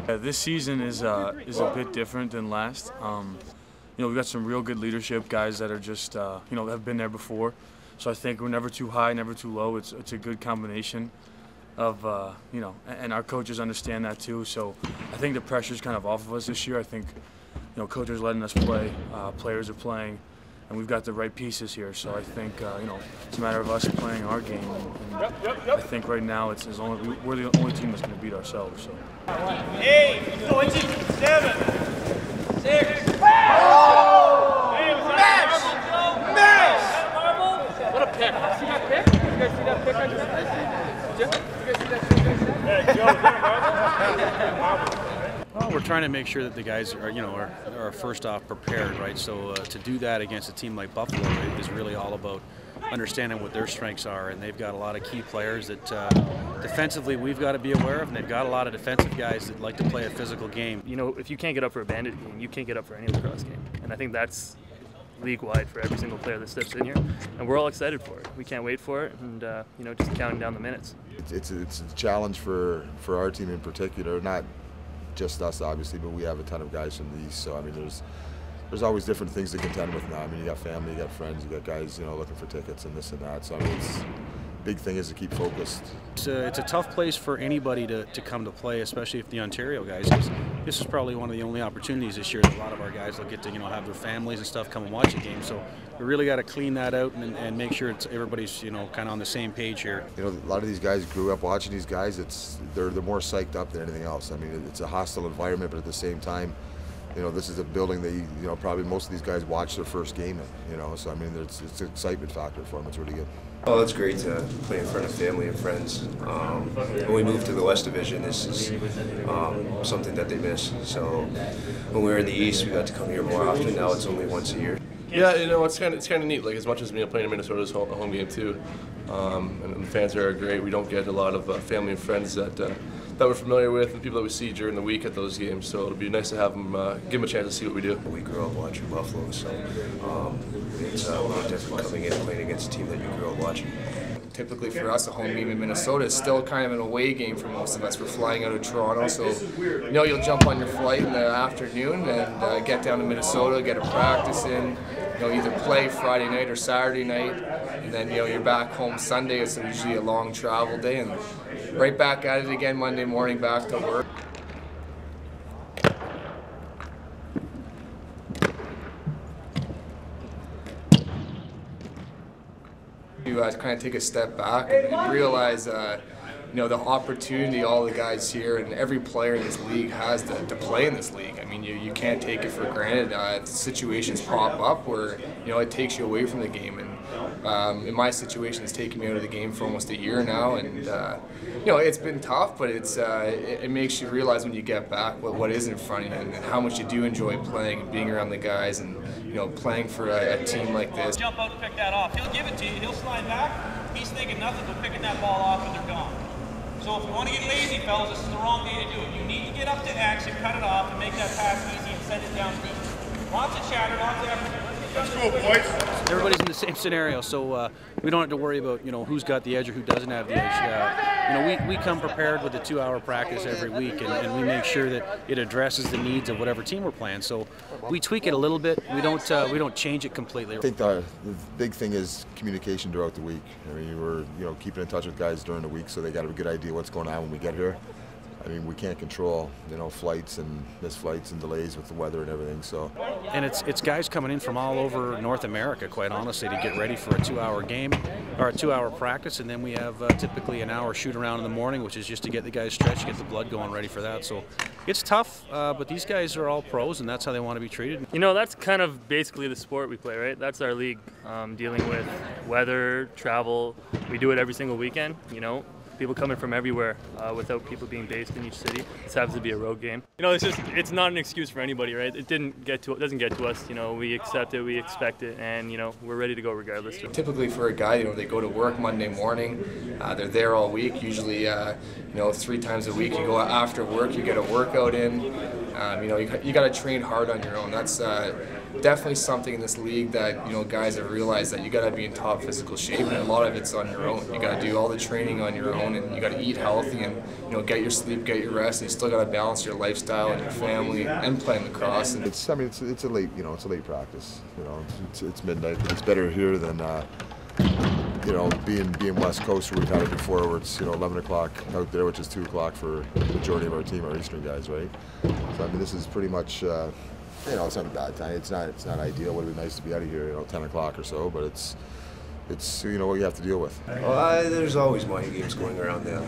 This season is a bit different than last. We've got some real good leadership guys that are just have been there before. So I think we're never too high, never too low. It's a good combination of and our coaches understand that too. So I think the pressure's kind of off of us this year. I think coaches are letting us play, players are playing, and we've got the right pieces here. So I think it's a matter of us playing our game. And I think right now we're the only team that's going to beat ourselves. So. 8, 7, 6. What a pick! See that pick? You guys see that pick? Well, we're trying to make sure that the guys are first off prepared, right? So to do that against a team like Buffalo is really all about understanding what their strengths are, and they've got a lot of key players that defensively we've got to be aware of, and they've got a lot of defensive guys that like to play a physical game. If you can't get up for a Bandit game, you can't get up for any lacrosse game, and I think that's league-wide for every single player that steps in here, and we're all excited for it. We can't wait for it, and just counting down the minutes. It's a challenge for our team in particular, not just us obviously, but we have a ton of guys from the East. So I mean, there's always different things to contend with now. I mean, you got family, you got friends, you got guys looking for tickets and this and that. So I mean, big thing is to keep focused. It's a tough place for anybody to come to play, especially if the Ontario guys. This is probably one of the only opportunities this year that a lot of our guys will get to have their families and stuff come and watch a game. So we really got to clean that out and make sure everybody's kind of on the same page here. A lot of these guys grew up watching these guys. They're more psyched up than anything else. I mean, it's a hostile environment, but at the same time, this is a building that probably most of these guys watch their first game in. So I mean, it's an excitement factor for them. It's really good. Oh, it's great to play in front of family and friends. When we moved to the West Division, this is something that they miss. So when we were in the East, we got to come here more often. Now it's only once a year. Yeah, it's kind of neat. Like, as much as playing in Minnesota is a home game too, and the fans are great. We don't get a lot of family and friends that we're familiar with, and people that we see during the week at those games. So it'll be nice to have them, give them a chance to see what we do. We grew up watching Buffalo, so it's a little different coming in and playing against a team that you grew up watching. Typically for us, a home game in Minnesota is still kind of an away game for most of us. We're flying out of Toronto, so you'll jump on your flight in the afternoon and get down to Minnesota, get a practice in, either play Friday night or Saturday night, and then you're back home Sunday. It's usually a long travel day, and right back at it again Monday morning, back to work. You kind of take a step back and realize the opportunity all the guys here and every player in this league has to play in this league. I mean, you can't take it for granted. Situations pop up where it takes you away from the game, and in my situation, it's taken me out of the game for almost a year now, and it's been tough, but it makes you realize when you get back what is in front of you and how much you do enjoy playing and being around the guys and playing for a team like this. Jump out and pick that off. He'll give it to you. He'll slide back. He's thinking nothing but picking that ball off, and they're gone. So if you want to get lazy, fellas, this is the wrong day to do it. You need to get up to X and cut it off and make that pass easy and send it down deep. Lots of chatter, lots of effort. Let's go, boys. Everybody's in the same scenario, so we don't have to worry about who's got the edge or who doesn't have the edge. We come prepared with a 2-hour practice every week, and we make sure that it addresses the needs of whatever team we're playing. So we tweak it a little bit. We don't change it completely. I think the big thing is communication throughout the week. I mean, we're keeping in touch with guys during the week, so they got a good idea what's going on when we get here. I mean, we can't control, flights and missed flights and delays with the weather and everything. So, and it's guys coming in from all over North America, quite honestly, to get ready for a 2-hour game or a 2-hour practice, and then we have typically an hour shoot around in the morning, which is just to get the guys stretched, get the blood going, ready for that. So, it's tough, but these guys are all pros, and that's how they want to be treated. That's kind of basically the sport we play, right? That's our league, dealing with weather, travel. We do it every single weekend. People coming from everywhere without people being based in each city. This happens to be a road game. It's not an excuse for anybody, right? It doesn't get to us. We accept it, we expect it, and we're ready to go regardless. Typically for a guy, they go to work Monday morning. They're there all week. Usually, 3 times a week. You go after work, you get a workout in. You got to train hard on your own. That's definitely something in this league that, you know, guys have realized that you got to be in top physical shape, and a lot of it's on your own. You got to do all the training on your own, and you got to eat healthy, and, you know, get your sleep, get your rest, and you still got to balance your lifestyle and your family and playing lacrosse. And it's a late, you know, it's a late practice. You know, it's midnight. It's better here than you know, being West Coast, where we've had it before, where it's, you know, 11 o'clock out there, which is 2 o'clock for the majority of our team, our Eastern guys, right? So I mean, this is pretty much, you know, it's not a bad time. It's not ideal. It would be nice to be out of here, you know, 10 o'clock or so, but it's you know what you have to deal with. Well, there's always money games going around the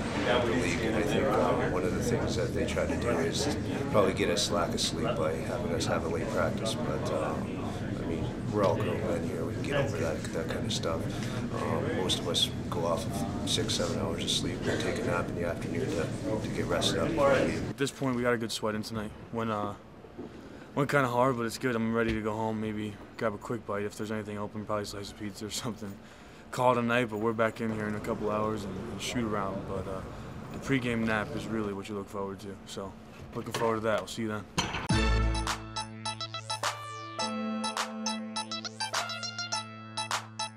league, and I think one of the things that they try to do is probably get us slack of sleep by having us have a late practice. But I mean, we're all grown men here. We can get over that kind of stuff. Most of us go off of 6-7 hours of sleep and take a nap in the afternoon to get rested up. At this point, we got a good sweat in tonight. Went kind of hard, but it's good. I'm ready to go home, maybe grab a quick bite if there's anything open, probably a slice of pizza or something. Call it a night, but we're back in here in a couple hours and shoot around. But the pregame nap is really what you look forward to. So looking forward to that. We'll see you then.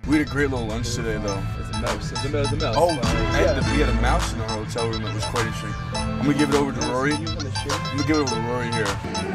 We had a great little lunch today, though. It's a mouse. It's a mouse. Oh, we had a mouse in our hotel room that was quite interesting. I'm gonna give it over to Rory. I'm gonna give it over to Rory here.